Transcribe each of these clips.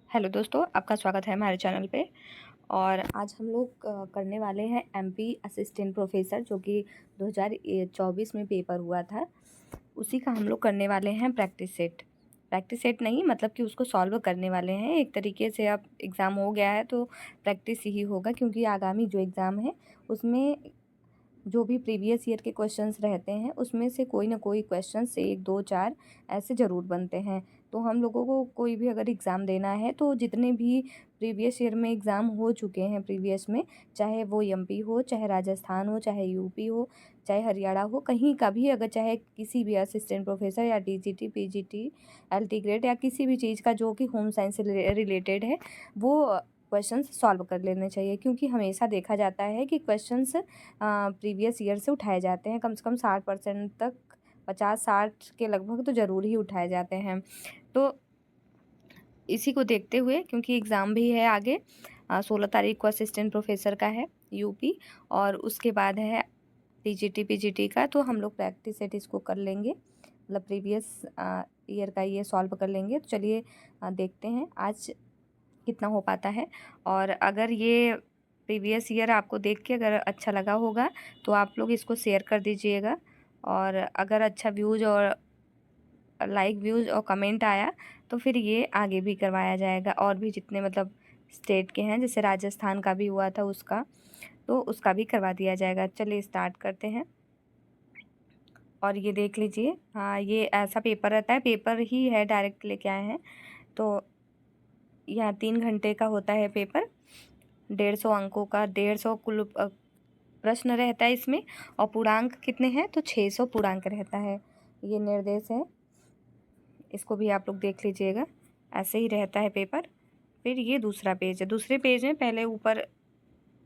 Hello दोस्तों, आपका स्वागत है हमारे चैनल पे। और आज हम लोग करने वाले हैं एमपी असिस्टेंट प्रोफेसर, जो कि 2024 में पेपर हुआ था। उसी का हम लोग करने वाले हैं प्रैक्टिस सेट नहीं, मतलब कि उसको सॉल्व करने वाले हैं। एक तरीके से अब एग्ज़ाम हो गया है तो प्रैक्टिस ही होगा, क्योंकि आगामी जो एग्ज़ाम है उसमें जो भी प्रीवियस ईयर के क्वेश्चंस रहते हैं उसमें से कोई ना कोई क्वेश्चंस 1, 2, 4 ऐसे ज़रूर बनते हैं। तो हम लोगों को कोई भी अगर एग्ज़ाम देना है तो जितने भी प्रीवियस ईयर में एग्ज़ाम हो चुके हैं प्रीवियस में, चाहे वो एमपी हो, चाहे राजस्थान हो, चाहे यूपी हो, चाहे हरियाणा हो, कहीं का भी, अगर चाहे किसी भी असिस्टेंट प्रोफेसर या टीजीटी, पीजीटी, एलटी ग्रेड या किसी भी चीज़ का जो कि होम साइंस से रिलेटेड है, वो क्वेश्चंस सॉल्व कर लेने चाहिए। क्योंकि हमेशा देखा जाता है कि क्वेश्चंस प्रीवियस ईयर से उठाए जाते हैं, कम से कम 60% तक, 50-60 के लगभग तो ज़रूर ही उठाए जाते हैं। तो इसी को देखते हुए, क्योंकि एग्ज़ाम भी है आगे, 16 तारीख को असिस्टेंट प्रोफेसर का है यूपी, और उसके बाद है टीजीटी पीजीटी का। तो हम लोग प्रैक्टिस सेट इसको कर लेंगे, मतलब प्रीवियस ईयर का ये सॉल्व कर लेंगे। तो चलिए देखते हैं आज कितना हो पाता है। और अगर ये प्रीवियस ईयर आपको देख के अगर अच्छा लगा होगा तो आप लोग इसको शेयर कर दीजिएगा। और अगर अच्छा व्यूज़ और लाइक, व्यूज़ और कमेंट आया तो फिर ये आगे भी करवाया जाएगा। और भी जितने मतलब स्टेट के हैं, जैसे राजस्थान का भी हुआ था उसका, तो उसका भी करवा दिया जाएगा। चलिए स्टार्ट करते हैं। और ये देख लीजिए, हाँ, ये ऐसा पेपर रहता है, पेपर ही है, डायरेक्ट लेके आए हैं। तो यहाँ 3 घंटे का होता है पेपर, 150 अंकों का, 150 कुल प्रश्न रहता है इसमें। और पूर्णांक कितने हैं, तो 600 पूर्णांक रहता है। ये निर्देश है, इसको भी आप लोग देख लीजिएगा, ऐसे ही रहता है पेपर। फिर ये दूसरा पेज है, दूसरे पेज में पहले ऊपर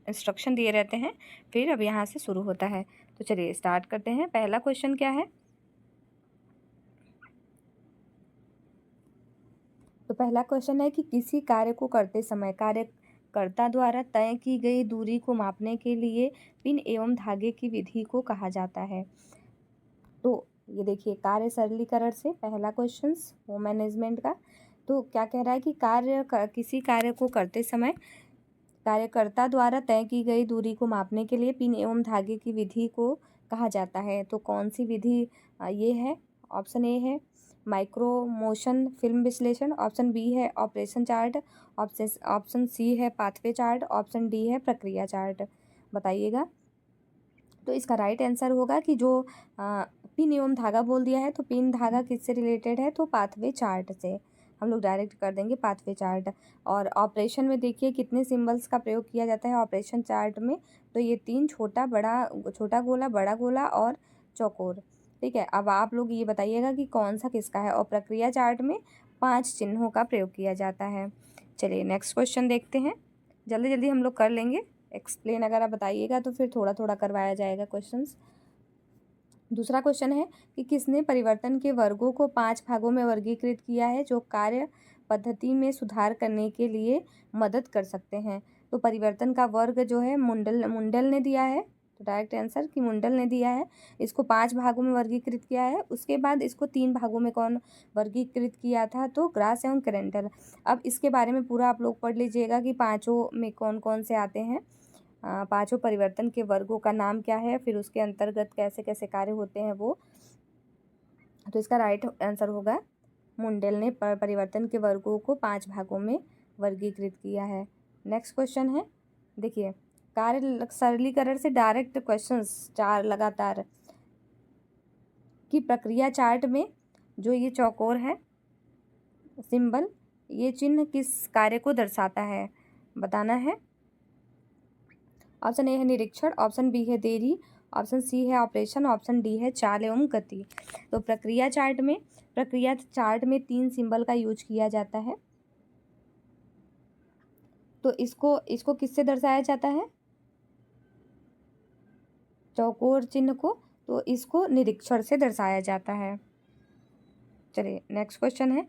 इंस्ट्रक्शन दिए रहते हैं, फिर अब यहाँ से शुरू होता है। तो चलिए स्टार्ट करते हैं। पहला क्वेश्चन क्या है, तो पहला क्वेश्चन है कि किसी कार्य को करते समय कार्यकर्ता द्वारा तय की गई दूरी को मापने के लिए पिन एवं धागे की विधि को कहा जाता है। तो ये देखिए, कार्य सरलीकरण से पहला क्वेश्चन होम मैनेजमेंट का। तो क्या कह रहा है कि किसी कार्य को करते समय कार्यकर्ता द्वारा तय की गई दूरी को मापने के लिए पिन एवं धागे की विधि को कहा जाता है। तो कौन सी विधि ये है? ऑप्शन ए है माइक्रो मोशन फिल्म विश्लेषण, ऑप्शन बी है ऑपरेशन चार्ट, ऑप्शन सी है पाथवे चार्ट, ऑप्शन डी है प्रक्रिया चार्ट। बताइएगा। तो इसका राइट आंसर होगा कि जो पिन एवं धागा बोल दिया है, तो पिन धागा किससे रिलेटेड है, तो पाथवे चार्ट से। हम लोग डायरेक्ट कर देंगे पाथवे चार्ट। और ऑपरेशन में देखिए कितने सिंबल्स का प्रयोग किया जाता है ऑपरेशन चार्ट में, तो ये 3, छोटा गोला, बड़ा गोला और चौकोर। ठीक है, अब आप लोग ये बताइएगा कि कौन सा किसका है। और प्रक्रिया चार्ट में 5 चिन्हों का प्रयोग किया जाता है। चलिए नेक्स्ट क्वेश्चन देखते हैं, जल्दी जल्दी हम लोग कर लेंगे। एक्सप्लेन अगर आप बताइएगा तो फिर थोड़ा थोड़ा करवाया जाएगा क्वेश्चंस। दूसरा क्वेश्चन है कि किसने परिवर्तन के वर्गों को 5 भागों में वर्गीकृत किया है जो कार्य पद्धति में सुधार करने के लिए मदद कर सकते हैं। तो परिवर्तन का वर्ग जो है मुंडल ने दिया है। तो डायरेक्ट आंसर कि मुंडल ने दिया है। इसको 5 भागों में वर्गीकृत किया है। उसके बाद इसको 3 भागों में कौन वर्गीकृत किया था, तो ग्रास एवं करेंटल। अब इसके बारे में पूरा आप लोग पढ़ लीजिएगा कि पाँचों में कौन कौन से आते हैं। पांचों परिवर्तन के वर्गों का नाम क्या है, फिर उसके अंतर्गत कैसे कैसे कार्य होते हैं वो। तो इसका राइट आंसर होगा मुंडेल ने परिवर्तन के वर्गों को 5 भागों में वर्गीकृत किया है। नेक्स्ट क्वेश्चन है, देखिए, कार्य सरलीकरण से डायरेक्ट क्वेश्चंस 4 लगातार की प्रक्रिया चार्ट में जो ये चौकोर है सिंबल, ये चिन्ह किस कार्य को दर्शाता है, बताना है। ऑप्शन ए है निरीक्षण, ऑप्शन बी है देरी, ऑप्शन सी है ऑपरेशन, ऑप्शन डी है चाल एवं गति। तो प्रक्रिया चार्ट में 3 सिंबल का यूज किया जाता है। तो इसको किससे दर्शाया जाता है, चौकोर चिन्ह को, तो इसको निरीक्षण से दर्शाया जाता है। चलिए नेक्स्ट क्वेश्चन है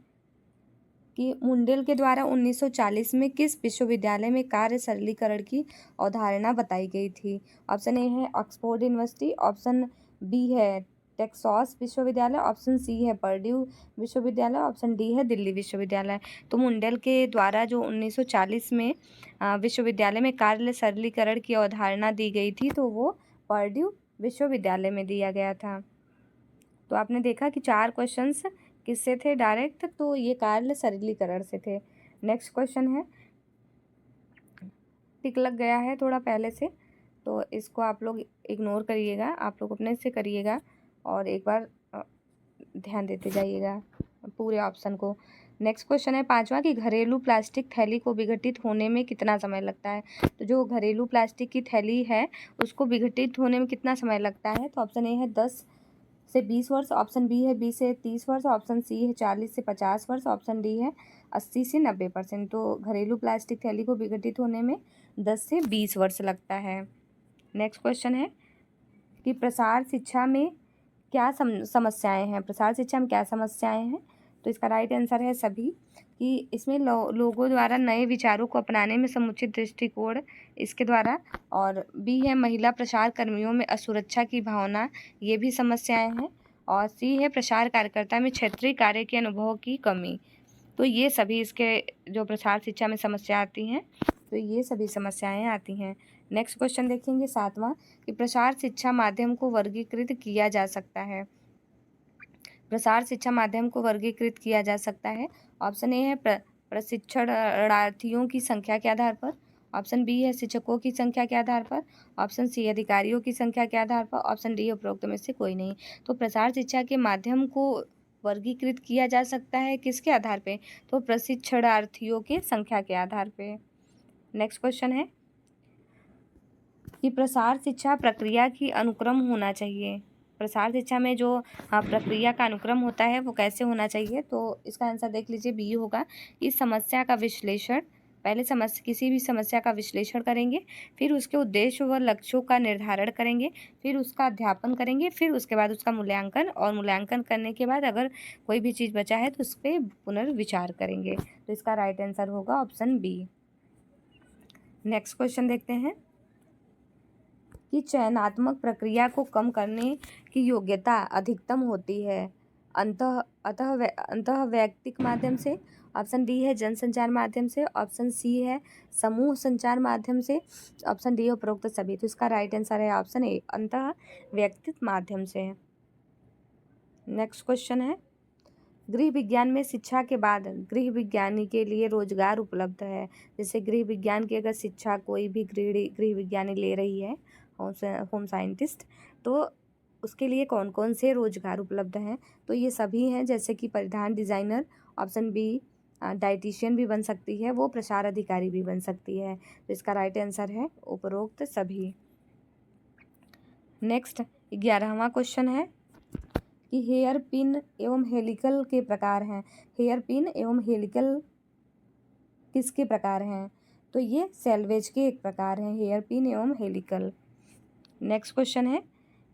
कि मुंडेल के द्वारा 1940 में किस विश्वविद्यालय में कार्य सरलीकरण की अवधारणा बताई गई थी। ऑप्शन ए है ऑक्सफोर्ड यूनिवर्सिटी, ऑप्शन बी है टेक्सास विश्वविद्यालय, ऑप्शन सी है पर्ड्यू विश्वविद्यालय, ऑप्शन डी है दिल्ली विश्वविद्यालय। तो मुंडेल के द्वारा जो 1940 में विश्वविद्यालय में कार्य सरलीकरण की अवधारणा दी गई थी, तो वो पर्ड्यू विश्वविद्यालय में दिया गया था। तो आपने देखा कि 4 क्वेश्चंस किससे थे डायरेक्ट, तो ये कार्य सरलीकरण से थे। नेक्स्ट क्वेश्चन है, टिक लग गया है थोड़ा पहले से, तो इसको आप लोग इग्नोर करिएगा, आप लोग अपने से करिएगा और एक बार ध्यान देते जाइएगा पूरे ऑप्शन को। नेक्स्ट क्वेश्चन है 5वां कि घरेलू प्लास्टिक थैली को विघटित होने में कितना समय लगता है। तो जो घरेलू प्लास्टिक की थैली है उसको विघटित होने में कितना समय लगता है, तो ऑप्शन ए है 10 से 20 वर्ष, ऑप्शन बी है 20 से 30 वर्ष, ऑप्शन सी है 40 से 50 वर्ष, ऑप्शन डी है 80 से 90%। तो घरेलू प्लास्टिक थैली को विघटित होने में 10 से 20 वर्ष लगता है। नेक्स्ट क्वेश्चन है कि प्रसार शिक्षा में क्या समस्याएं हैं, प्रसार शिक्षा में क्या समस्याएं हैं, तो इसका राइट आंसर है सभी, कि इसमें लोगों द्वारा नए विचारों को अपनाने में समुचित दृष्टिकोण इसके द्वारा, और बी है महिला प्रसार कर्मियों में असुरक्षा की भावना, ये भी समस्याएं हैं, और सी है प्रसार कार्यकर्ता में क्षेत्रीय कार्य के अनुभव की कमी। तो ये सभी इसके जो प्रसार शिक्षा में समस्या आती हैं, तो ये सभी समस्याएं आती हैं। नेक्स्ट क्वेश्चन देखेंगे 7वां कि प्रसार शिक्षा माध्यम को वर्गीकृत किया जा सकता है। प्रसार शिक्षा माध्यम को वर्गीकृत किया जा सकता है। ऑप्शन ए है प्रशिक्षणार्थियों की संख्या के आधार पर, ऑप्शन बी है शिक्षकों की संख्या के आधार पर, ऑप्शन सी अधिकारियों की संख्या के आधार पर, ऑप्शन डी उपरोक्त में से कोई नहीं। तो प्रसार शिक्षा के माध्यम को वर्गीकृत किया जा सकता है किसके आधार पे, तो प्रशिक्षणार्थियों की संख्या के आधार पे। नेक्स्ट क्वेश्चन है कि प्रसार शिक्षा प्रक्रिया की अनुक्रम होना चाहिए। प्रसार शिक्षा में जो प्रक्रिया का अनुक्रम होता है वो कैसे होना चाहिए, तो इसका आंसर देख लीजिए, बी होगा। इस समस्या का विश्लेषण, पहले किसी भी समस्या का विश्लेषण करेंगे, फिर उसके उद्देश्य व लक्ष्यों का निर्धारण करेंगे, फिर उसका अध्यापन करेंगे, फिर उसके बाद उसका मूल्यांकन, और मूल्यांकन करने के बाद अगर कोई भी चीज़ बचा है तो उस पर पुनर्विचार करेंगे। तो इसका राइट आंसर होगा ऑप्शन बी। नेक्स्ट क्वेश्चन देखते हैं कि चयनात्मक प्रक्रिया को कम करने की योग्यता अधिकतम होती है अंतः वैयक्तिक माध्यम से, ऑप्शन डी है जनसंचार माध्यम से, ऑप्शन सी है समूह संचार माध्यम से, ऑप्शन डी उपरोक्त सभी। तो इसका राइट आंसर है ऑप्शन ए अंतः वैयक्तिक माध्यम से। नेक्स्ट क्वेश्चन है गृह विज्ञान में शिक्षा के बाद गृह विज्ञानी के लिए रोजगार उपलब्ध है। जैसे गृह विज्ञान की अगर शिक्षा कोई भी गृह विज्ञानी ले रही है, होम साइंटिस्ट, तो उसके लिए कौन कौन से रोजगार उपलब्ध हैं, तो ये सभी हैं, जैसे कि परिधान डिज़ाइनर, ऑप्शन बी डाइटिशियन भी बन सकती है, वो प्रसार अधिकारी भी बन सकती है। तो इसका राइट आंसर है उपरोक्त सभी। नेक्स्ट 11वां क्वेश्चन है कि हेयर पिन एवं हेलिकल के प्रकार हैं। हेयर पिन एवं हेलिकल किसके प्रकार हैं, तो ये सेल्वेज के एक प्रकार हैं, हेयर पिन एवं हेलिकल। नेक्स्ट क्वेश्चन है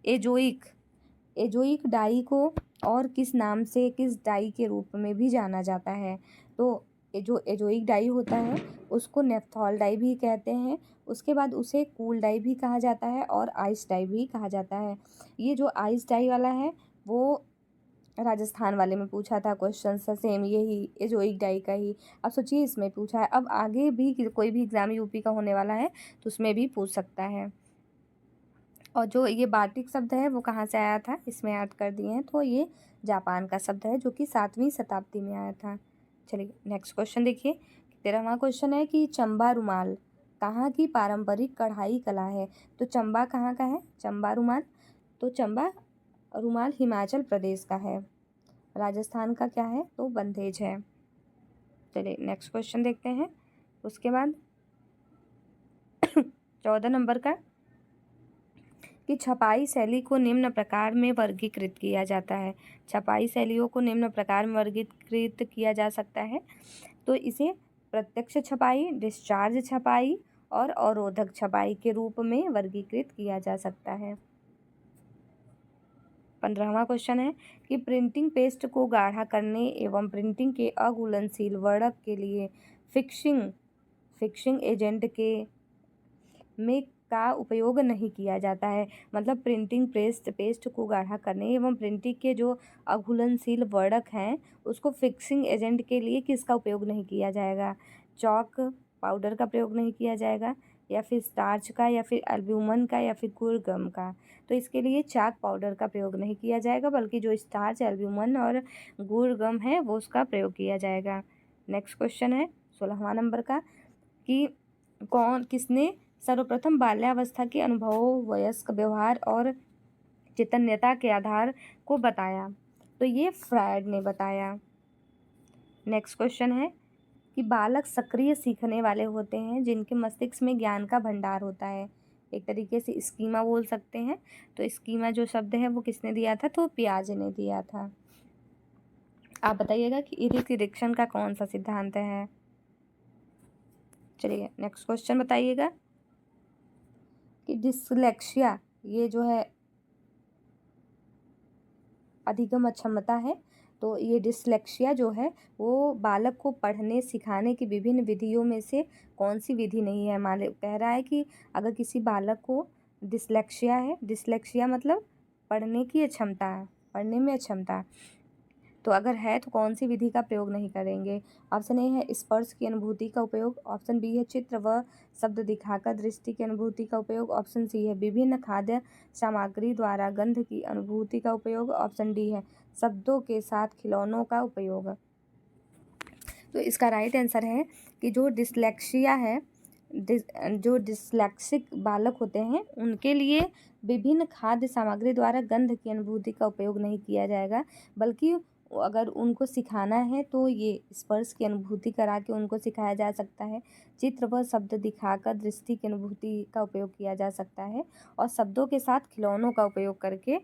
एजोइक डाई को और किस नाम से, किस डाई के रूप में भी जाना जाता है, तो जो एजोइक डाई होता है उसको नेफ्थॉल डाई भी कहते हैं, उसके बाद उसे कूल डाई भी कहा जाता है और आइस डाई भी कहा जाता है। ये जो आइस डाई वाला है वो राजस्थान वाले में पूछा था क्वेश्चन सा, सेम यही एजोइक डाई का ही। अब सोचिए इसमें पूछा है, अब आगे भी कोई भी एग्ज़ाम यूपी का होने वाला है तो उसमें भी पूछ सकता है। और जो ये बाटिक शब्द है वो कहाँ से आया था, इसमें ऐड कर दिए हैं, तो ये जापान का शब्द है जो कि 7वीं शताब्दी में आया था। चलिए नेक्स्ट क्वेश्चन देखिए, 13वां क्वेश्चन है कि चंबा रुमाल कहाँ की पारंपरिक कढ़ाई कला है। तो चंबा कहाँ का है, चंबा रुमाल, तो चंबा रुमाल हिमाचल प्रदेश का है। राजस्थान का क्या है, तो बंधेज है। चलिए नेक्स्ट क्वेश्चन देखते हैं। उसके बाद 14 नंबर का कि छपाई शैली को निम्न प्रकार में वर्गीकृत किया जाता है। छपाई शैलियों को निम्न प्रकार में वर्गीकृत किया जा सकता है, तो इसे प्रत्यक्ष छपाई, डिस्चार्ज छपाई और अवरोधक छपाई के रूप में वर्गीकृत किया जा सकता है। 15वां क्वेश्चन है कि प्रिंटिंग पेस्ट को गाढ़ा करने एवं प्रिंटिंग के अघुलनशील वर्णक के लिए फिक्सिंग एजेंट के में का उपयोग नहीं किया जाता है। मतलब प्रिंटिंग प्रेस पेस्ट को गाढ़ा करने एवं प्रिंटिंग के जो अघुलनशील वर्णक हैं उसको फिक्सिंग एजेंट के लिए किसका उपयोग नहीं किया जाएगा? चॉक पाउडर का प्रयोग नहीं किया जाएगा, या फिर स्टार्च का, या फिर एल्ब्यूमन का, या फिर गुड़ गम का? तो इसके लिए चाक पाउडर का प्रयोग नहीं किया जाएगा, बल्कि जो स्टार्च, एल्ब्यूमन और गुड़ गम है वो उसका प्रयोग किया जाएगा। नेक्स्ट क्वेश्चन है 16वां नंबर का कि किसने सर्वप्रथम बाल्यावस्था के अनुभवों, वयस्क व्यवहार और चेतन्यता के आधार को बताया? तो ये फ्रायड ने बताया। नेक्स्ट क्वेश्चन है कि बालक सक्रिय सीखने वाले होते हैं जिनके मस्तिष्क में ज्ञान का भंडार होता है। एक तरीके से स्कीमा बोल सकते हैं। तो स्कीमा जो शब्द है वो किसने दिया था? तो पियाजे ने दिया था। आप बताइएगा कि इरिक इरिक्शन का कौन सा सिद्धांत है? चलिए नेक्स्ट क्वेश्चन बताइएगा कि डिसलेक्सिया ये जो है अधिगम अक्षमता है। तो ये डिसलेक्सिया जो है वो बालक को पढ़ने सिखाने की विभिन्न विधियों में से कौन सी विधि नहीं है? मान कह रहा है कि अगर किसी बालक को डिसलेक्सिया है, डिसलेक्सिया मतलब पढ़ने की अक्षमता, पढ़ने में अक्षमता, तो अगर है तो कौन सी विधि का प्रयोग नहीं करेंगे? ऑप्शन ए है स्पर्श की अनुभूति का उपयोग, ऑप्शन बी है चित्र व शब्द दिखाकर दृष्टि की अनुभूति का उपयोग, ऑप्शन सी है विभिन्न खाद्य सामग्री द्वारा गंध की अनुभूति का उपयोग, ऑप्शन डी है शब्दों के साथ खिलौनों का उपयोग। तो इसका राइट आंसर है कि जो डिसलेक्सिया है, जो डिसलेक्सिक बालक होते हैं उनके लिए विभिन्न खाद्य सामग्री द्वारा गंध की अनुभूति का उपयोग नहीं किया जाएगा, बल्कि अगर उनको सिखाना है तो ये स्पर्श की अनुभूति करा के उनको सिखाया जा सकता है, चित्र व शब्द दिखाकर दृष्टि की अनुभूति का उपयोग किया जा सकता है, और शब्दों के साथ खिलौनों का उपयोग करके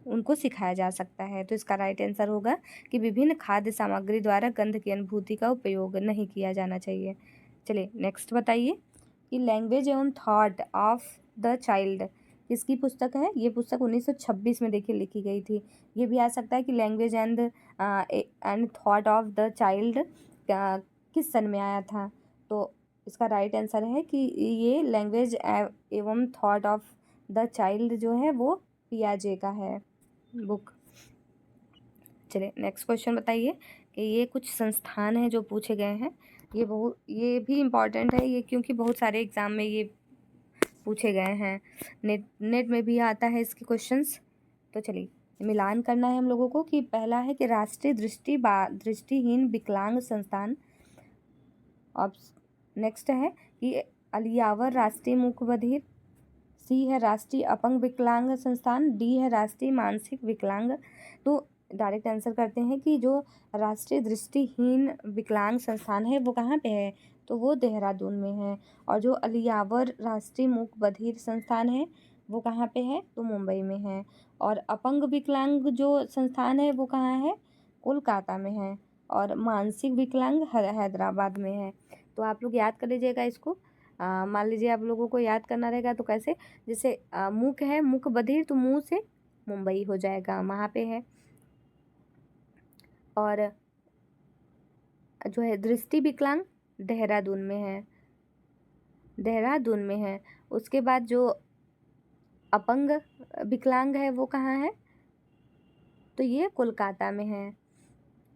उनको सिखाया जा सकता है। तो इसका राइट आंसर होगा कि विभिन्न खाद्य सामग्री द्वारा गंध की अनुभूति का उपयोग नहीं किया जाना चाहिए। चलिए नेक्स्ट बताइए कि लैंग्वेज एवं थॉट ऑफ द चाइल्ड किसकी पुस्तक है? ये पुस्तक 1926 में देखिए लिखी गई थी। ये भी आ सकता है कि language and thought of the child किस सन में आया था? तो इसका राइट आंसर है कि ये लैंग्वेज एवं थॉट ऑफ द चाइल्ड जो है वो पियाजे का है बुक। चलिए नेक्स्ट क्वेश्चन बताइए कि ये कुछ संस्थान हैं जो पूछे गए हैं। ये भी इम्पॉर्टेंट है ये, क्योंकि बहुत सारे एग्ज़ाम में ये पूछे गए हैं, नेट में भी आता है इसके क्वेश्चंस। तो चलिए मिलान करना है हम लोगों को कि पहला है कि राष्ट्रीय दृष्टिहीन विकलांग संस्थान, और नेक्स्ट है कि अलियावर राष्ट्रीय मूक बधिर, सी है राष्ट्रीय अपंग विकलांग संस्थान, डी है राष्ट्रीय मानसिक विकलांग। तो डायरेक्ट आंसर करते हैं कि जो राष्ट्रीय दृष्टिहीन विकलांग संस्थान है वो कहाँ पे है? तो वो देहरादून में है। और जो अलियावर राष्ट्रीय मूक बधिर संस्थान है वो कहाँ पे है? तो मुंबई में है। और अपंग विकलांग जो संस्थान है वो कहाँ है? कोलकाता में है। और मानसिक विकलांग हैदराबाद में है। तो आप लोग याद कर लीजिएगा इसको। मान लीजिए आप लोगों को याद करना रहेगा तो कैसे, जैसे मूक है, मूक बधिर, तो मुंह से मुंबई हो जाएगा, वहाँ पे है। और जो है दृष्टि विकलांग देहरादून में है, देहरादून में है। उसके बाद जो अपंग विकलांग है वो कहाँ है? तो ये कोलकाता में है।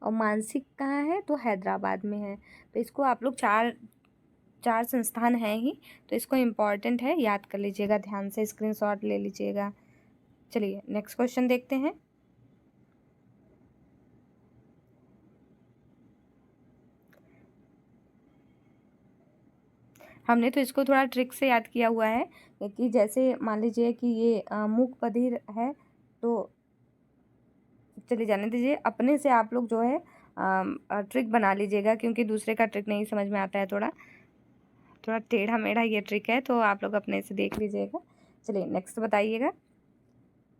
और मानसिक कहाँ है? तो हैदराबाद में है। तो इसको आप लोग चार संस्थान हैं ही, तो इसको इम्पॉर्टेंट है, याद कर लीजिएगा, ध्यान से स्क्रीनशॉट ले लीजिएगा। चलिए नेक्स्ट क्वेश्चन देखते हैं। हमने तो इसको थोड़ा ट्रिक से याद किया हुआ है कि जैसे मान लीजिए कि ये मूक बधिर है, तो चलिए जाने दीजिए, अपने से आप लोग जो है ट्रिक बना लीजिएगा, क्योंकि दूसरे का ट्रिक नहीं समझ में आता है, थोड़ा टेढ़ा मेढ़ा ये ट्रिक है, तो आप लोग अपने से देख लीजिएगा। चलिए नेक्स्ट बताइएगा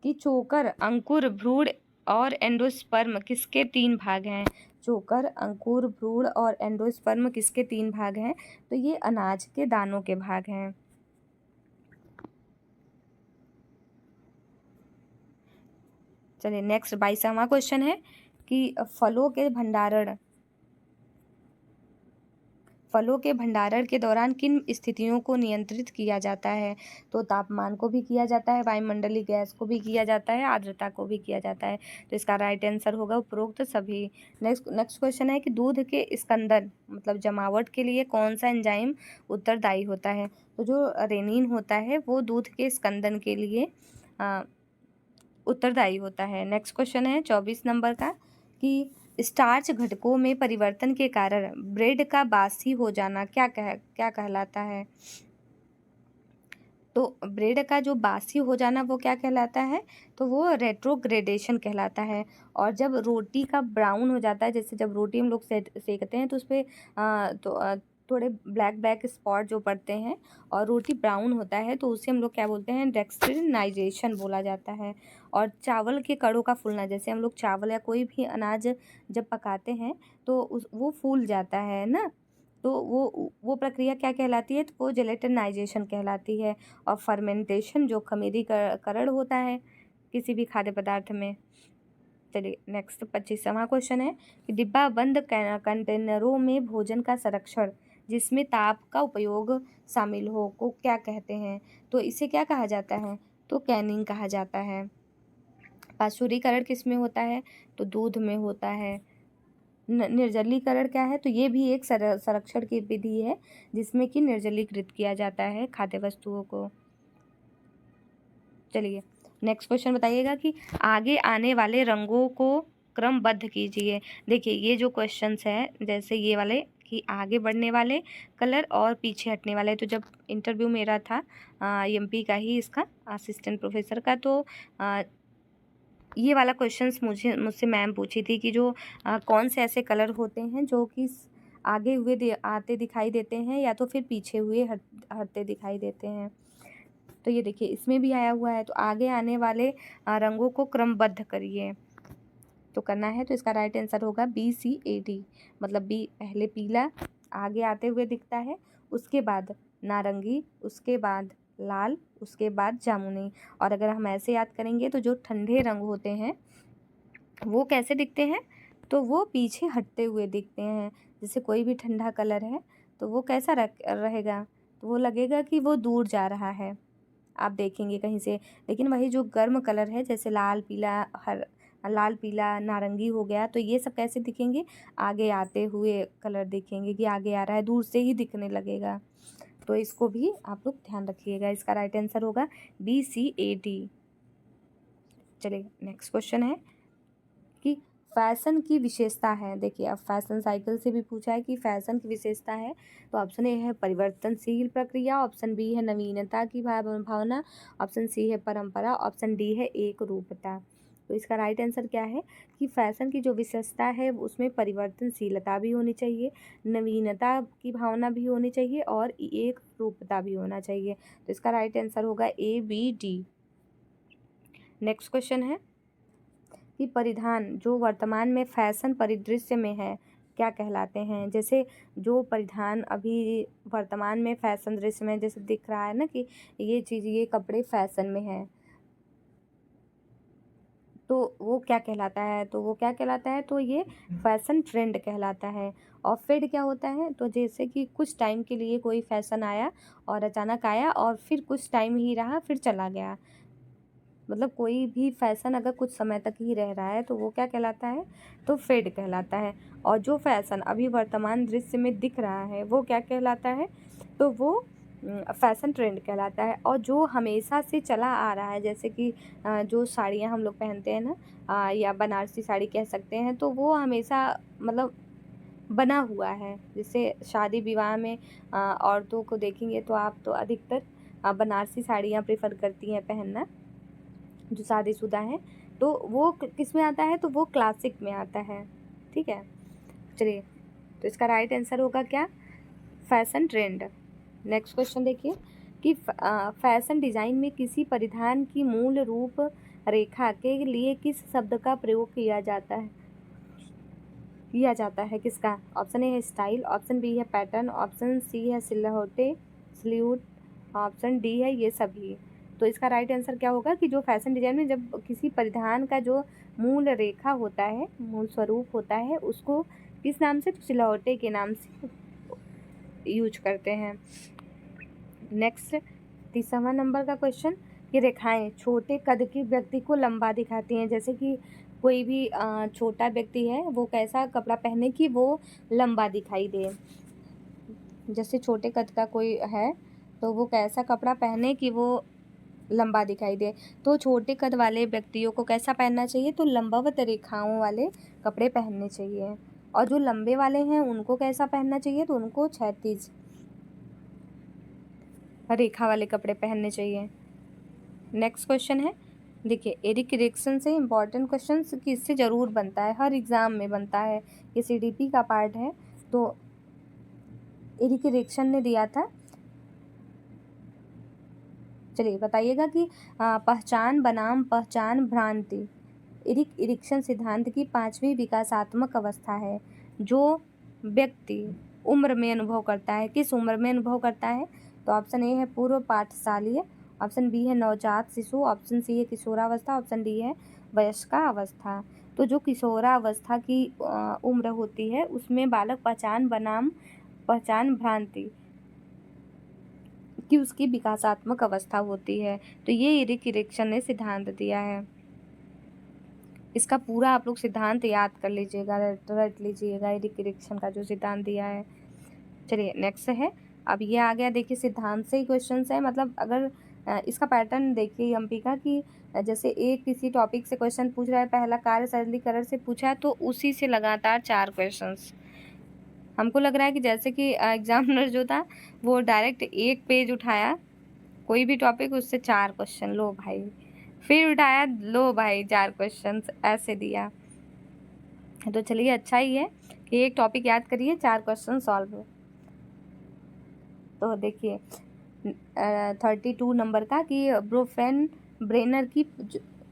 कि चोकर, अंकुर, भ्रूण और एंडोस्पर्म किसके 3 भाग हैं? चोकर, अंकुर, भ्रूण और एंडोस्पर्म किसके 3 भाग हैं? तो ये अनाज के दानों के भाग हैं। चलिए नेक्स्ट 22वां क्वेश्चन है कि फलों के भंडारण फलों के भंडारण के दौरान किन स्थितियों को नियंत्रित किया जाता है? तो तापमान को भी किया जाता है, वायुमंडलीय गैस को भी किया जाता है, आर्द्रता को भी किया जाता है। तो इसका राइट आंसर होगा उपरोक्त सभी। नेक्स्ट क्वेश्चन है कि दूध के स्कंदन मतलब जमावट के लिए कौन सा एंजाइम उत्तरदायी होता है? तो जो रेनिन होता है वो दूध के स्कंदन के लिए उत्तरदायी होता है। नेक्स्ट क्वेश्चन है 24 नंबर का कि स्टार्च घटकों में परिवर्तन के कारण ब्रेड का बासी हो जाना क्या कहलाता है? तो ब्रेड का जो बासी हो जाना वो क्या कहलाता है? तो वो रेट्रोग्रेडेशन कहलाता है। और जब रोटी का ब्राउन हो जाता है, जैसे जब रोटी हम लोग सेकते हैं तो उस पर थोड़े ब्लैक ब्लैक स्पॉट जो पड़ते हैं और रोटी ब्राउन होता है तो उसे हम लोग क्या बोलते हैं? डेक्सट्रिनाइजेशन बोला जाता है। और चावल के कणों का फूलना, जैसे हम लोग चावल या कोई भी अनाज जब पकाते हैं तो वो फूल जाता है ना, तो वो प्रक्रिया क्या कहलाती है? तो वो जेलेटिनाइजेशन कहलाती है। और फर्मेंटेशन जो खमीरीकरण होता है किसी भी खाद्य पदार्थ में। चलिए नेक्स्ट 25वां क्वेश्चन है कि डिब्बा बंद कंटेनरों में भोजन का संरक्षण जिसमें ताप का उपयोग शामिल हो को क्या कहते हैं? तो इसे क्या कहा जाता है? तो कैनिंग कहा जाता है। पाश्चुरीकरण किस में होता है? तो दूध में होता है। निर्जलीकरण क्या है? तो ये भी एक संरक्षण की विधि है जिसमें कि निर्जलीकृत किया जाता है खाद्य वस्तुओं को। चलिए नेक्स्ट क्वेश्चन बताइएगा कि आगे आने वाले रंगों को क्रमबद्ध कीजिए। देखिए ये जो क्वेश्चंस है जैसे ये वाले कि आगे बढ़ने वाले कलर और पीछे हटने वाले, तो जब इंटरव्यू मेरा था एमपी का ही इसका असिस्टेंट प्रोफेसर का, तो ये वाला क्वेश्चंस मुझसे मैम पूछी थी कि जो कौन से ऐसे कलर होते हैं जो कि आगे हुए आते दिखाई देते हैं या तो फिर पीछे हुए हटते दिखाई देते हैं। तो ये देखिए इसमें भी आया हुआ है। तो आगे आने वाले रंगों को क्रमबद्ध करिए तो करना है, तो इसका राइट आंसर होगा BCAD। मतलब बी पहले पीला आगे आते हुए दिखता है, उसके बाद नारंगी, उसके बाद लाल, उसके बाद जामुनी। और अगर हम ऐसे याद करेंगे तो जो ठंडे रंग होते हैं वो कैसे दिखते हैं? तो वो पीछे हटते हुए दिखते हैं। जैसे कोई भी ठंडा कलर है तो वो कैसा रहेगा? तो वो लगेगा कि वो दूर जा रहा है, आप देखेंगे कहीं से। लेकिन वही जो गर्म कलर है जैसे लाल पीला नारंगी हो गया, तो ये सब कैसे दिखेंगे? आगे आते हुए कलर दिखेंगे कि आगे आ रहा है, दूर से ही दिखने लगेगा। तो इसको भी आप लोग ध्यान रखिएगा। इसका राइट आंसर होगा BCAD। चलिए नेक्स्ट क्वेश्चन है कि फैशन की विशेषता है। देखिए अब फैशन साइकिल से भी पूछा है कि फैशन की विशेषता है, तो ऑप्शन ए है परिवर्तनशील प्रक्रिया, ऑप्शन बी है नवीनता की भावना, ऑप्शन सी है परंपरा, ऑप्शन डी है एक रूपता। तो इसका राइट आंसर क्या है कि फैशन की जो विशेषता है उसमें परिवर्तनशीलता भी होनी चाहिए, नवीनता की भावना भी होनी चाहिए और एक रूपता भी होना चाहिए। तो इसका राइट आंसर होगा ABD। नेक्स्ट क्वेश्चन है कि परिधान जो वर्तमान में फैशन परिदृश्य में है क्या कहलाते हैं? जैसे जो परिधान अभी वर्तमान में फैशन दृश्य में जैसे दिख रहा है ना कि ये चीज़ ये कपड़े फैशन में है, तो वो क्या कहलाता है? तो वो क्या कहलाता है? तो ये फैशन ट्रेंड कहलाता है। और फेड क्या होता है? तो जैसे कि कुछ टाइम के लिए कोई फैशन आया और अचानक आया और फिर कुछ टाइम ही रहा फिर चला गया। मतलब कोई भी फैशन अगर कुछ समय तक ही रह रहा है तो वो क्या कहलाता है? तो फेड कहलाता है। और जो फैशन अभी वर्तमान दृश्य में दिख रहा है वो क्या कहलाता है? तो वो फैशन ट्रेंड कहलाता है। और जो हमेशा से चला आ रहा है जैसे कि जो साड़ियाँ हम लोग पहनते हैं ना या बनारसी साड़ी कह सकते हैं, तो वो हमेशा मतलब बना हुआ है। जैसे शादी विवाह में औरतों को देखेंगे तो आप तो अधिकतर बनारसी साड़ियाँ प्रेफर करती हैं पहनना जो शादीशुदा हैं, तो वो किस में आता है? तो वो क्लासिक में आता है। ठीक है, चलिए तो इसका राइट आंसर होगा क्या? Fashion trend. नेक्स्ट क्वेश्चन देखिए कि फैशन डिज़ाइन में किसी परिधान की मूल रूप रेखा के लिए किस शब्द का प्रयोग किया जाता है किसका? ऑप्शन ए है स्टाइल, ऑप्शन बी है पैटर्न, ऑप्शन सी है सिल्यूट, ऑप्शन डी है ये सभी। तो इसका राइट आंसर क्या होगा कि जो फैशन डिजाइन में जब किसी परिधान का जो मूल रेखा होता है, मूल स्वरूप होता है, उसको किस नाम से? तो सिलहटे के नाम से यूज करते हैं। नेक्स्ट 30वां नंबर का क्वेश्चन, ये रेखाएं छोटे कद के व्यक्ति को लंबा दिखाती हैं। जैसे कि कोई भी छोटा व्यक्ति है वो कैसा कपड़ा पहने कि वो लंबा दिखाई दे। जैसे छोटे कद का कोई है तो वो कैसा कपड़ा पहने कि वो लंबा दिखाई दे। तो छोटे कद वाले व्यक्तियों को कैसा पहनना चाहिए, तो लंबवत रेखाओं वाले कपड़े पहनने चाहिए। और जो लंबे वाले हैं उनको कैसा पहनना चाहिए, तो उनको क्षैतिज रेखा वाले कपड़े पहनने चाहिए। नेक्स्ट क्वेश्चन है, देखिए एरिक इरिक्सन से इम्पॉर्टेंट क्वेश्चन किससे ज़रूर बनता है, हर एग्ज़ाम में बनता है, ये CDP का पार्ट है। तो एरिक इरिक्सन ने दिया था, चलिए बताइएगा कि पहचान बनाम पहचान भ्रांति एरिक इरिक्सन सिद्धांत की 5वीं विकासात्मक अवस्था है जो व्यक्ति उम्र में अनुभव करता है। किस उम्र में अनुभव करता है, तो ऑप्शन ए है पूर्व पाठशालीय, ऑप्शन बी है नवजात शिशु, ऑप्शन सी है किशोरावस्था, ऑप्शन डी है वयस्कावस्था। तो जो किशोरावस्था की उम्र होती है उसमें बालक पहचान बनाम पहचान भ्रांति कि उसकी विकासात्मक अवस्था होती है। तो ये एरिक इरिक्सन ने सिद्धांत दिया है। इसका पूरा आप लोग सिद्धांत याद कर लीजिएगा, रट लीजिएगा, एरिक इरिक्सन का जो सिद्धांत दिया है। चलिए नेक्स्ट है, अब ये आ गया, देखिए सिद्धांत से ही क्वेश्चन है, मतलब अगर इसका पैटर्न देखिए एमपी का कि जैसे एक किसी टॉपिक से क्वेश्चन पूछ रहा है, पहला कार्य सरलीकरण से पूछा है तो उसी से लगातार 4 क्वेश्चंस। हमको लग रहा है कि जैसे कि एग्जामिनर जो था वो डायरेक्ट एक पेज उठाया कोई भी टॉपिक, उससे 4 क्वेश्चन, लो भाई, फिर उठाया, लो भाई 4 क्वेश्चन, ऐसे दिया। तो चलिए अच्छा ही है कि एक टॉपिक याद करिए 4 क्वेश्चन सॉल्व। तो देखिए 32 नंबर का कि ब्रोफेन ब्रेनर की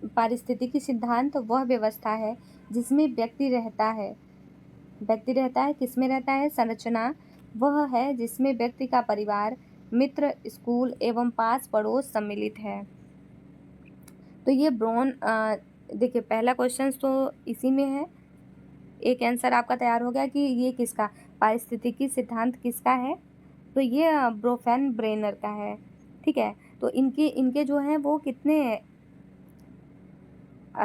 पारिस्थितिकी सिद्धांत वह व्यवस्था है जिसमें व्यक्ति रहता है किसमें रहता है, संरचना वह है जिसमें व्यक्ति का परिवार, मित्र, स्कूल एवं पास पड़ोस सम्मिलित है। तो ये देखिए पहला क्वेश्चन तो इसी में है, एक आंसर आपका तैयार हो गया कि ये किसका पारिस्थितिकी सिद्धांत किसका है, तो ये ब्रोफेन ब्रेनर का है। ठीक है, तो इनके जो हैं वो कितने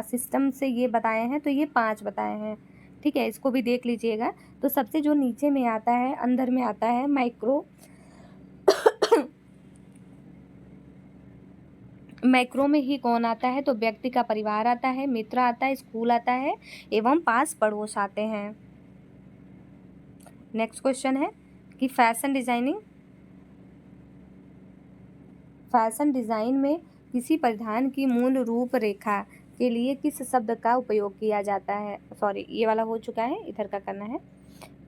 सिस्टम से ये बताए हैं, तो ये 5 बताए हैं। ठीक है, इसको भी देख लीजिएगा। तो सबसे जो नीचे में आता है, अंदर में आता है मैक्रो में ही कौन आता है, तो व्यक्ति का परिवार आता है, मित्र आता है, स्कूल आता है एवं पास पड़ोस आते हैं। नेक्स्ट क्वेश्चन है कि फैशन डिज़ाइन में किसी परिधान की मूल रूपरेखा के लिए किस शब्द का उपयोग किया जाता है, सॉरी ये वाला हो चुका है, इधर का करना है।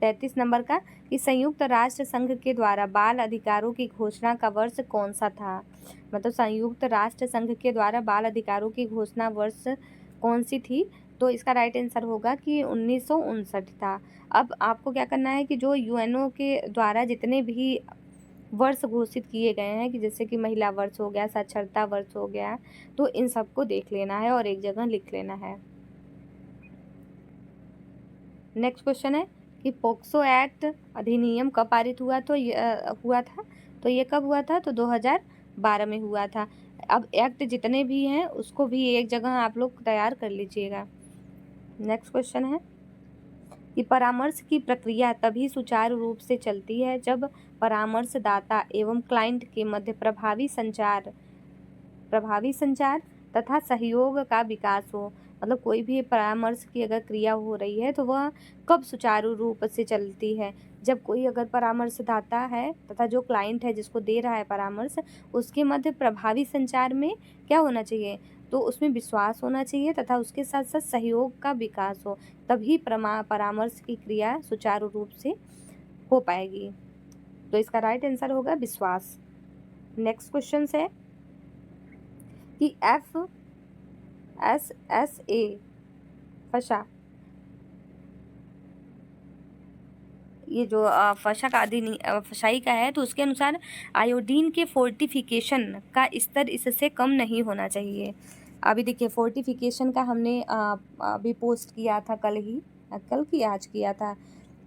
33 नंबर का कि संयुक्त राष्ट्र संघ के द्वारा बाल अधिकारों की घोषणा का वर्ष कौन सा था, मतलब संयुक्त राष्ट्र संघ के द्वारा बाल अधिकारों की घोषणा वर्ष कौन सी थी, तो इसका राइट आंसर होगा कि 1959 था। अब आपको क्या करना है कि जो यूएनओ के द्वारा जितने भी वर्ष घोषित किए गए हैं, कि जैसे कि महिला वर्ष हो गया, साक्षरता वर्ष हो गया, तो इन सबको देख लेना है और एक जगह लिख लेना है। नेक्स्ट क्वेश्चन है कि पोक्सो एक्ट अधिनियम कब पारित हुआ था, तो ये कब हुआ था, तो 2012 में हुआ था। अब एक्ट जितने भी हैं उसको भी एक जगह आप लोग तैयार कर लीजिएगा। नेक्स्ट क्वेश्चन है कि परामर्श की प्रक्रिया तभी सुचारू रूप से चलती है जब परामर्शदाता एवं क्लाइंट के मध्य प्रभावी संचार तथा सहयोग का विकास हो। मतलब कोई भी परामर्श की अगर क्रिया हो रही है तो वह कब सुचारू रूप से चलती है, जब कोई अगर परामर्शदाता है तथा जो क्लाइंट है जिसको दे रहा है परामर्श, उसके मध्य प्रभावी संचार में क्या होना चाहिए, तो उसमें विश्वास होना चाहिए तथा उसके साथ साथ सहयोग का विकास हो, तभी परामर्श की क्रिया सुचारू रूप से हो पाएगी। तो इसका राइट आंसर होगा विश्वास। नेक्स्ट क्वेश्चन है कि FSSA फशा, ये जो फशा का फशाई का है, तो उसके अनुसार आयोडीन के फोर्टिफिकेशन का स्तर इससे कम नहीं होना चाहिए। अभी देखिए फोर्टिफिकेशन का हमने अभी पोस्ट किया था कल की आज किया था,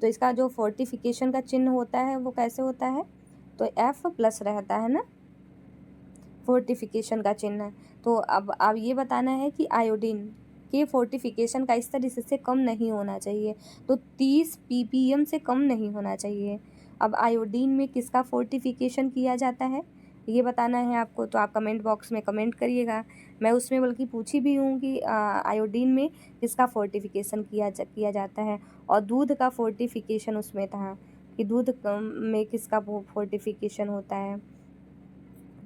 तो इसका जो फोर्टिफिकेशन का चिन्ह होता है वो कैसे होता है, तो F+ रहता है ना, फोर्टिफिकेशन का चिन्ह। तो अब ये बताना है कि आयोडीन के फोर्टिफिकेशन का स्तर इससे कम नहीं होना चाहिए, तो 30 ppm से कम नहीं होना चाहिए। अब आयोडीन में किसका फोर्टिफिकेशन किया जाता है ये बताना है आपको, तो आप कमेंट बॉक्स में कमेंट करिएगा। मैं उसमें बल्कि पूछी भी हूँ कि आयोडीन में किसका फोर्टिफिकेशन किया जाता है, और दूध का फोर्टिफिकेशन उसमें था कि दूध में किसका फोर्टिफिकेशन होता है,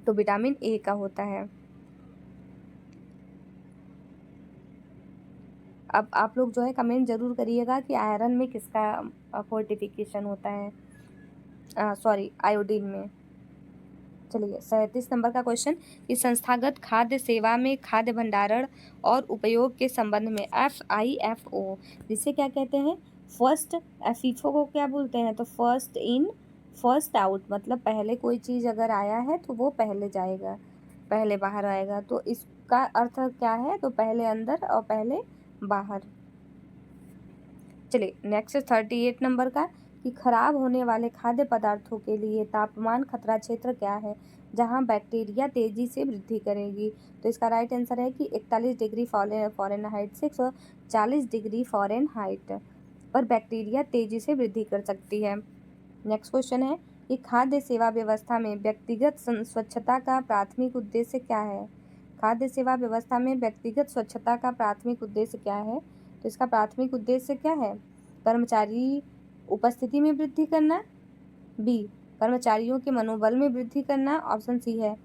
तो विटामिन ए का होता है। अब आप लोग जो है कमेंट ज़रूर करिएगा कि आयरन में किसका फोर्टिफिकेशन होता है, सॉरी आयोडीन में। चलिए 37 नंबर का क्वेश्चन कि संस्थागत खाद्य सेवा में खाद्य भंडारण और उपयोग के संबंध में FIFO जिसे क्या कहते हैं, फर्स्ट, FIFO को क्या बोलते हैं, तो फर्स्ट इन फर्स्ट आउट, मतलब पहले कोई चीज़ अगर आया है तो वो पहले जाएगा, पहले बाहर आएगा। तो इसका अर्थ क्या है, तो पहले अंदर और पहले बाहर। चलिए नेक्स्ट 38 नंबर का कि खराब होने वाले खाद्य पदार्थों के लिए तापमान खतरा क्षेत्र क्या है जहां बैक्टीरिया तेजी से वृद्धि करेगी, तो इसका राइट आंसर है कि 41 डिग्री फ़ारेनहाइट से 140 डिग्री फ़ारेनहाइट पर बैक्टीरिया तेजी से वृद्धि कर सकती है। नेक्स्ट क्वेश्चन है कि खाद्य सेवा व्यवस्था में व्यक्तिगत स्वच्छता का प्राथमिक उद्देश्य क्या है। खाद्य सेवा व्यवस्था में व्यक्तिगत स्वच्छता का प्राथमिक उद्देश्य क्या है, तो इसका प्राथमिक उद्देश्य क्या है, कर्मचारी उपस्थिति में वृद्धि करना, बी कर्मचारियों के मनोबल में वृद्धि करना, ऑप्शन सी है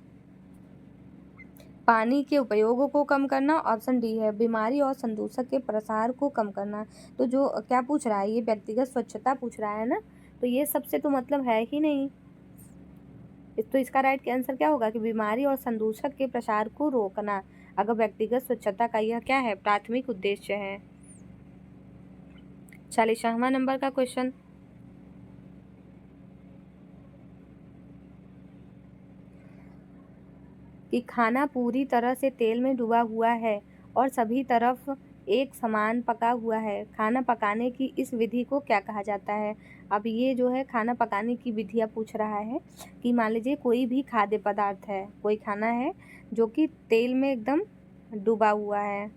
पानी के उपयोगों को कम करना, ऑप्शन डी है बीमारी और संदूषक के प्रसार को कम करना। तो जो क्या पूछ रहा है, ये व्यक्तिगत स्वच्छता पूछ रहा है ना, तो ये सबसे तो मतलब है ही नहीं। तो इसका राइट आंसर क्या होगा कि बीमारी और संदूषक के प्रसार को रोकना, अगर व्यक्तिगत स्वच्छता का यह क्या है, प्राथमिक उद्देश्य है। 46वां नंबर का क्वेश्चन कि खाना पूरी तरह से तेल में डूबा हुआ है और सभी तरफ एक समान पका हुआ है, खाना पकाने की इस विधि को क्या कहा जाता है। अब ये जो है खाना पकाने की विधियाँ पूछ रहा है कि मान लीजिए कोई भी खाद्य पदार्थ है, कोई खाना है जो कि तेल में एकदम डूबा हुआ है,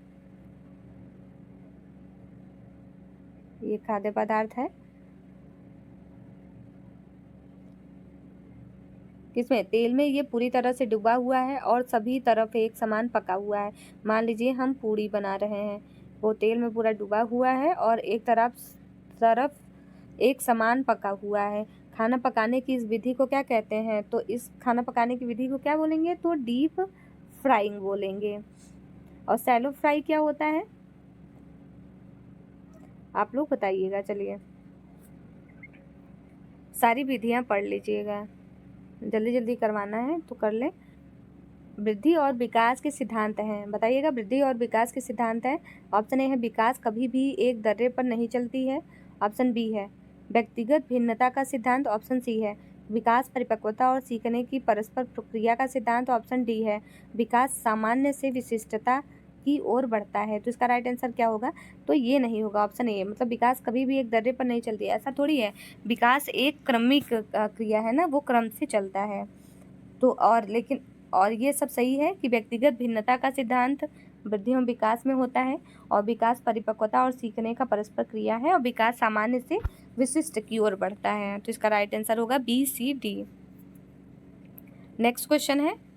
ये खाद्य पदार्थ है किसमें, तेल में, ये पूरी तरह से डूबा हुआ है और सभी तरफ एक समान पका हुआ है। मान लीजिए हम पूड़ी बना रहे हैं, वो तेल में पूरा डूबा हुआ है और एक तरफ एक समान पका हुआ है। खाना पकाने की इस विधि को क्या कहते हैं, तो इस खाना पकाने की विधि को क्या बोलेंगे, तो डीप फ्राइंग बोलेंगे। और सैलो फ्राई क्या होता है, आप लोग बताइएगा। चलिए सारी विधियां पढ़ लीजिएगा, जल्दी जल्दी करवाना है तो कर लें। वृद्धि और विकास के सिद्धांत हैं, बताइएगा वृद्धि और विकास के सिद्धांत हैं। ऑप्शन ए है विकास कभी भी एक दर्रे पर नहीं चलती है, ऑप्शन बी है व्यक्तिगत भिन्नता का सिद्धांत, ऑप्शन सी है विकास परिपक्वता और सीखने की परस्पर प्रक्रिया का सिद्धांत, ऑप्शन डी है विकास सामान्य से विशिष्टता की ओर बढ़ता है। तो इसका राइट आंसर क्या होगा, तो ये नहीं होगा, ऑप्शन ए, मतलब विकास कभी भी एक दर्रे पर नहीं चलती है, ऐसा थोड़ी है। विकास एक क्रमिक क्रिया है ना, वो क्रम से चलता है। तो और ये सब सही है कि व्यक्तिगत भिन्नता का सिद्धांत वृद्धि एवं विकास में होता है, और विकास परिपक्वता और सीखने का परस्पर क्रिया है, और विकास सामान्य से विशिष्ट की ओर बढ़ता है। तो इसका राइट आंसर होगा B C D. Next question है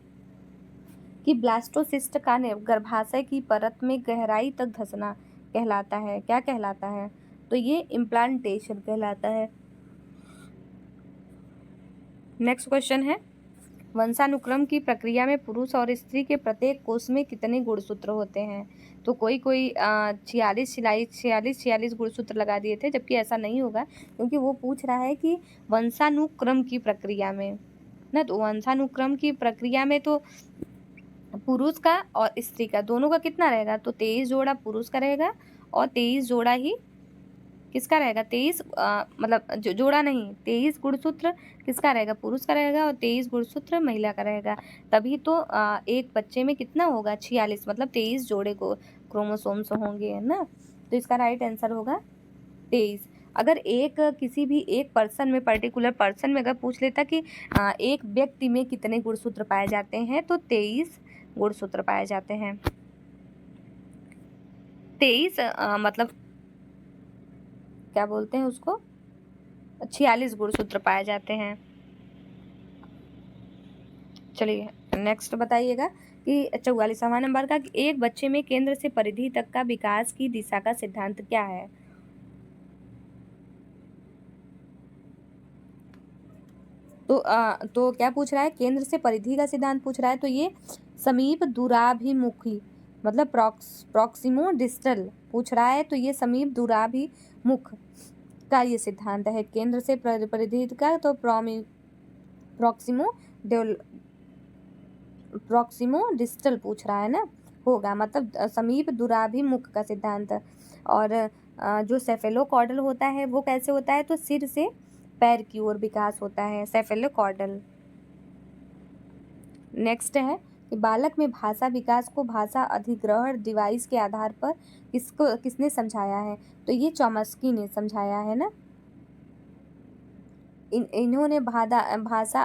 कि ब्लास्टोसिस्ट का गर्भाशय की परत में गहराई तक धंसना कहलाता है, क्या कहलाता है, तो ये इम्प्लांटेशन कहलाता है। नेक्स्ट क्वेश्चन है वंशानुक्रम की प्रक्रिया में पुरुष और स्त्री के प्रत्येक कोष में कितने गुणसूत्र होते हैं, तो कोई 46 गुणसूत्र लगा दिए थे, जबकि ऐसा नहीं होगा, क्योंकि वो पूछ रहा है कि वंशानुक्रम की प्रक्रिया में ना, तो वंशानुक्रम की प्रक्रिया में तो पुरुष का और स्त्री का दोनों का कितना रहेगा, तो 23 जोड़ा पुरुष का रहेगा और 23 जोड़ा ही किसका रहेगा, 23 मतलब जोड़ा नहीं, 23 गुणसूत्र किसका रहेगा, पुरुष का रहेगा, और 23 गुणसूत्र महिला का रहेगा। तभी तो एक बच्चे में कितना होगा, 46, मतलब 23 जोड़े को क्रोमोसोम्स होंगे, है ना। तो इसका राइट आंसर होगा 23। अगर एक किसी भी एक पर्सन में, पर्टिकुलर पर्सन में अगर पूछ लेता कि एक व्यक्ति में कितने गुणसूत्र पाए जाते हैं, तो 23 गुणसूत्र पाए जाते हैं। 23 मतलब क्या बोलते हैं उसको, 46 गुणसूत्र पाए जाते हैं। चलिए नेक्स्ट बताइएगा कि 44वां नंबर का, कि एक बच्चे में केंद्र से परिधि तक का विकास की दिशा का सिद्धांत क्या है। तो क्या पूछ रहा है, केंद्र से परिधि का सिद्धांत पूछ रहा है, तो ये समीप दूराभिमुखी मतलब प्रॉक्सिमो डिस्टल पूछ रहा है, तो ये समीप दूराभिमुख का ये सिद्धांत है। केंद्र से परिधि का तो प्रॉक्सिमो डिस्टल पूछ रहा है ना, होगा मतलब समीप दूराभिमुख का सिद्धांत। और जो सेफेलोकॉर्डल होता है वो कैसे होता है, तो सिर से पैर की ओर विकास होता है सेफेलोकॉर्डल। नेक्स्ट है कि बालक में भाषा विकास को भाषा अधिग्रहण डिवाइस के आधार पर किसने समझाया है, तो ये चॉम्स्की ने समझाया है ना। इन्होंने भाषा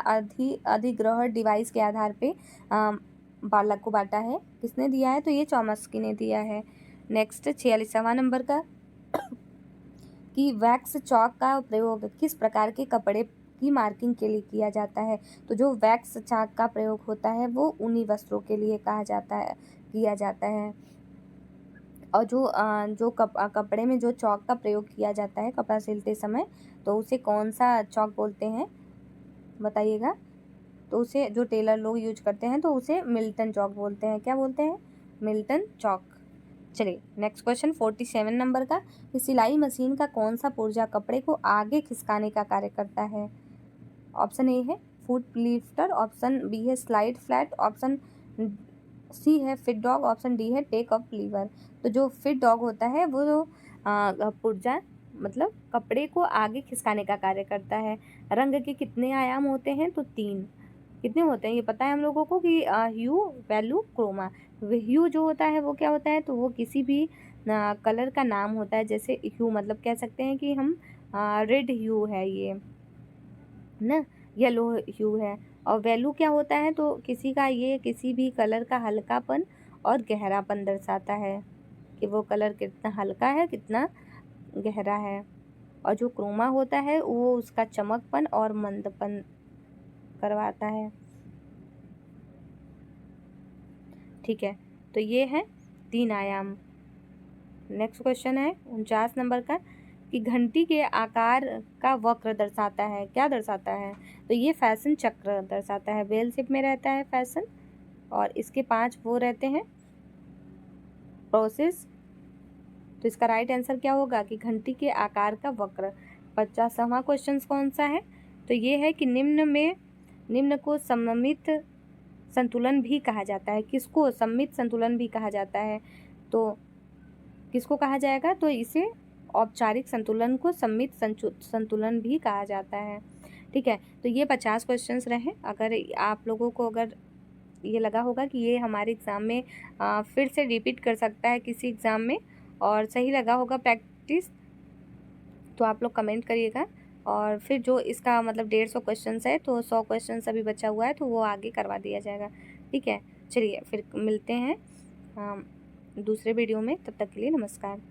अधिग्रहण डिवाइस के आधार पे बालक को बांटा है। किसने दिया है, तो ये चॉम्स्की ने दिया है। नेक्स्ट 46वां नंबर का, कि वैक्स चॉक का प्रयोग किस प्रकार के कपड़े की मार्किंग के लिए किया जाता है, तो जो वैक्स चॉक का प्रयोग होता है वो ऊनी वस्त्रों के लिए किया जाता है। और जो कपड़े में जो चॉक का प्रयोग किया जाता है कपड़ा सिलते समय, तो उसे कौन सा चॉक बोलते हैं बताइएगा। तो उसे जो टेलर लोग यूज करते हैं तो उसे मिल्टन चॉक बोलते हैं। क्या बोलते हैं, मिल्टन चॉक। चलिए नेक्स्ट क्वेश्चन 47 नंबर का, कि सिलाई मशीन का कौन सा पुर्जा कपड़े को आगे खिसकाने का कार्य करता है। ऑप्शन ए है फुट लिफ्टर, ऑप्शन बी है स्लाइड फ्लैट, ऑप्शन सी है फिट डॉग, ऑप्शन डी है टेक अप लीवर। तो जो फिट डॉग होता है वो पुर्जा मतलब कपड़े को आगे खिसकाने का कार्य करता है। रंग के कितने आयाम होते हैं, तो 3। कितने होते हैं ये पता है हम लोगों को, कि ह्यू वैल्यू क्रोमा। ह्यू जो होता है वो क्या होता है, तो वो किसी भी कलर का नाम होता है। जैसे ह्यू मतलब कह सकते हैं कि हम रेड ह्यू है ये ना, येलो ह्यू है। और वैल्यू क्या होता है, तो किसी भी कलर का हल्कापन और गहरापन दर्शाता है, कि वो कलर कितना हल्का है कितना गहरा है। और जो क्रोमा होता है वो उसका चमकपन और मंदपन करवाता है। ठीक है, तो ये है 3 आयाम। नेक्स्ट क्वेश्चन है 49 नंबर का, कि घंटी के आकार का वक्र दर्शाता है, क्या दर्शाता है, तो ये फैशन चक्र दर्शाता है। बेल शेप में रहता है फैशन, और इसके 5 वो रहते हैं प्रोसेस। तो इसका राइट आंसर क्या होगा, कि घंटी के आकार का वक्र। 50वां क्वेश्चन कौन सा है, तो ये है कि निम्न को सममित संतुलन भी कहा जाता है। किसको सममित संतुलन भी कहा जाता है, तो किसको कहा जाएगा, तो इसे औपचारिक संतुलन को सममित संतुलन भी कहा जाता है। ठीक है, तो ये 50 क्वेश्चंस रहे। अगर आप लोगों को अगर ये लगा होगा कि ये हमारे एग्ज़ाम में फिर से रिपीट कर सकता है किसी एग्ज़ाम में, और सही लगा होगा प्रैक्टिस, तो आप लोग कमेंट करिएगा। और फिर जो इसका मतलब 150 क्वेश्चंस है, तो 100 क्वेश्चंस अभी बचा हुआ है, तो वो आगे करवा दिया जाएगा। ठीक है, चलिए फिर मिलते हैं दूसरे वीडियो में। तब तक के लिए नमस्कार।